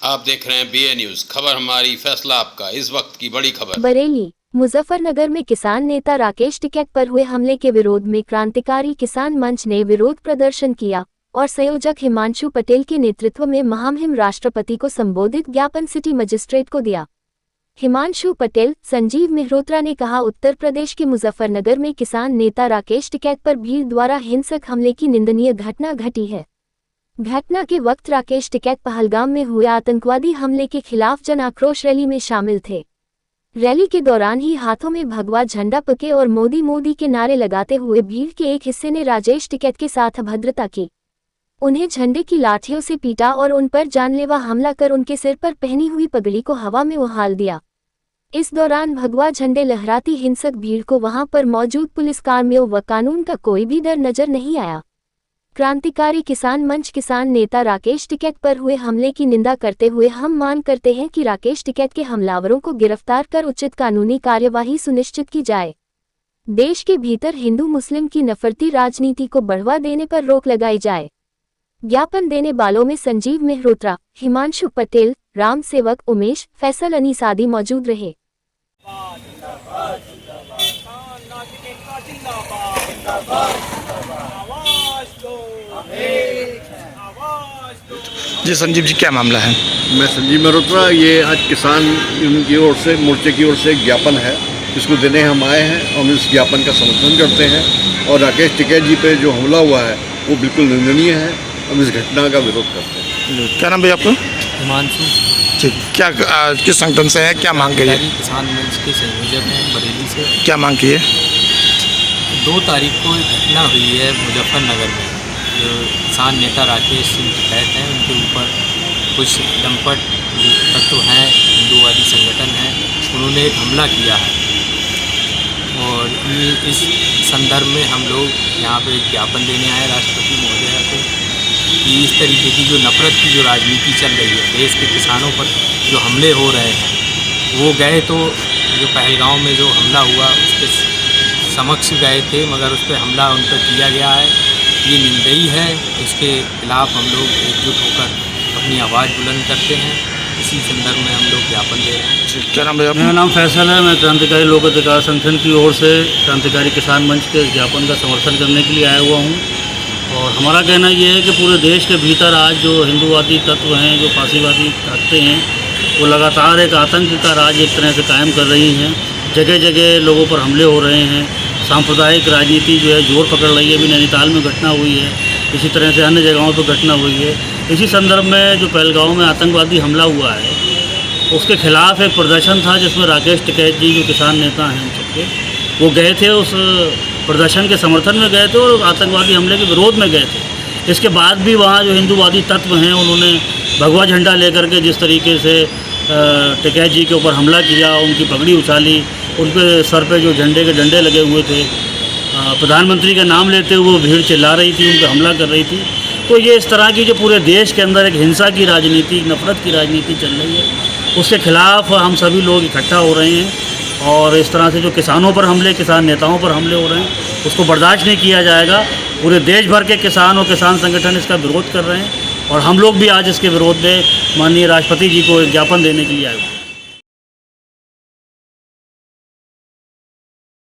आप देख रहे हैं BA न्यूज, खबर हमारी फैसला आपका। इस वक्त की बड़ी खबर। बरेली मुजफ्फरनगर में किसान नेता राकेश टिकैत पर हुए हमले के विरोध में क्रांतिकारी किसान मंच ने विरोध प्रदर्शन किया और संयोजक हिमांशु पटेल के नेतृत्व में महामहिम राष्ट्रपति को संबोधित ज्ञापन सिटी मजिस्ट्रेट को दिया। हिमांशु पटेल, संजीव मेहरोत्रा ने कहा, उत्तर प्रदेश के मुजफ्फरनगर में किसान नेता राकेश टिकैत पर भीड़ द्वारा हिंसक हमले की निंदनीय घटना घटी है। घटना के वक्त राकेश टिकैत पहलगाम में हुए आतंकवादी हमले के खिलाफ जन आक्रोश रैली में शामिल थे। रैली के दौरान ही हाथों में भगवा झंडा पके और मोदी मोदी के नारे लगाते हुए भीड़ के एक हिस्से ने राकेश टिकैत के साथ अभद्रता की। उन्हें झंडे की लाठियों से पीटा और उन पर जानलेवा हमला कर उनके सिर पर पहनी हुई पगड़ी को हवा में उछाल दिया। इस दौरान भगवा झंडे लहराती हिंसक भीड़ को वहां पर मौजूद पुलिसकर्मियों व कानून का कोई भी डर नजर नहीं आया। क्रांतिकारी किसान मंच किसान नेता राकेश टिकैत पर हुए हमले की निंदा करते हुए हम मांग करते हैं कि राकेश टिकैत के हमलावरों को गिरफ्तार कर उचित कानूनी कार्यवाही सुनिश्चित की जाए। देश के भीतर हिंदू मुस्लिम की नफरती राजनीति को बढ़ावा देने पर रोक लगाई जाए। ज्ञापन देने वालों में संजीव मेहरोत्रा, हिमांशु पटेल, राम सेवक, उमेश, फैसल अनीस आदि मौजूद रहे। जी संजीव जी, क्या मामला है? मैं संजीव मेहरोत्रा। ये आज किसान की ओर से, मोर्चे की ओर से एक ज्ञापन है, इसको देने हम आए हैं। हम इस ज्ञापन का समर्थन करते हैं और राकेश टिकैत जी पे जो हमला हुआ है वो बिल्कुल निंदनीय है। हम इस घटना का विरोध करते हैं। क्या नाम भैया आपका? हिमांशु। ठीक, क्या किस संगठन से है, क्या मांग की है? किसान मंच के संयोजक हैं बरेली से। क्या मांग की है? 2 तारीख को एक घटना हुई है मुजफ्फरनगर में। जो किसान नेता राकेश सिंह टिकैत हैं, उनके ऊपर कुछ दमपट जो तत्व हैं, हिंदूवादी संगठन हैं, उन्होंने एक हमला किया है। और इस संदर्भ में हम लोग यहाँ पे एक ज्ञापन देने आए राष्ट्रपति महोदया को कि इस तरीके की जो नफरत की जो राजनीति चल रही है, देश के किसानों पर जो हमले हो रहे हैं, वो गए तो जो पहलगाम में जो हमला हुआ उसके समक्ष गए थे, मगर उस पर हमला उन पर किया गया है। ये निंदनीय है। इसके खिलाफ हम लोग एकजुट होकर अपनी आवाज़ बुलंद करते हैं। इसी संदर्भ में हम लोग ज्ञापन दे रहे हैं। क्या नाम भैया? मेरा नाम फैसल है। मैं क्रांतिकारी लोक अधिकार संगठन की ओर से क्रांतिकारी किसान मंच के ज्ञापन का समर्थन करने के लिए आया हुआ हूँ। और हमारा कहना ये है कि पूरे देश के भीतर आज जो हिंदूवादी तत्व हैं, जो फांसीवादी ताकतें हैं, वो लगातार एक आतंक का राज एक तरह से कायम कर रही हैं। जगह जगह लोगों पर हमले हो रहे हैं। सांप्रदायिक राजनीति जो है जोर पकड़ रही है। अभी नैनीताल में घटना हुई है, इसी तरह से अन्य जगहों पर घटना हुई है। इसी संदर्भ में जो पहलगाम में आतंकवादी हमला हुआ है, उसके खिलाफ एक प्रदर्शन था जिसमें राकेश टिकैत जी जो किसान नेता हैं सबके, वो गए थे। उस प्रदर्शन के समर्थन में गए थे और आतंकवादी हमले के विरोध में गए थे। इसके बाद भी वहाँ जो हिंदूवादी तत्व हैं, उन्होंने भगवा झंडा लेकर के जिस तरीके से टिकैत जी के ऊपर हमला किया, उनकी पगड़ी उछाली, उनके सर पे जो झंडे के डंडे लगे हुए थे, प्रधानमंत्री का नाम लेते हुए वो भीड़ चिल्ला रही थी, उन पर हमला कर रही थी। तो ये इस तरह की जो पूरे देश के अंदर एक हिंसा की राजनीति, नफरत की राजनीति चल रही है, उसके खिलाफ हम सभी लोग इकट्ठा हो रहे हैं। और इस तरह से जो किसानों पर हमले, किसान नेताओं पर हमले हो रहे हैं, उसको बर्दाश्त नहीं किया जाएगा। पूरे देश भर के किसान और किसान संगठन इसका विरोध कर रहे हैं और हम लोग भी आज इसके विरोध में माननीय राष्ट्रपति जी को एक ज्ञापन देने के लिए आए।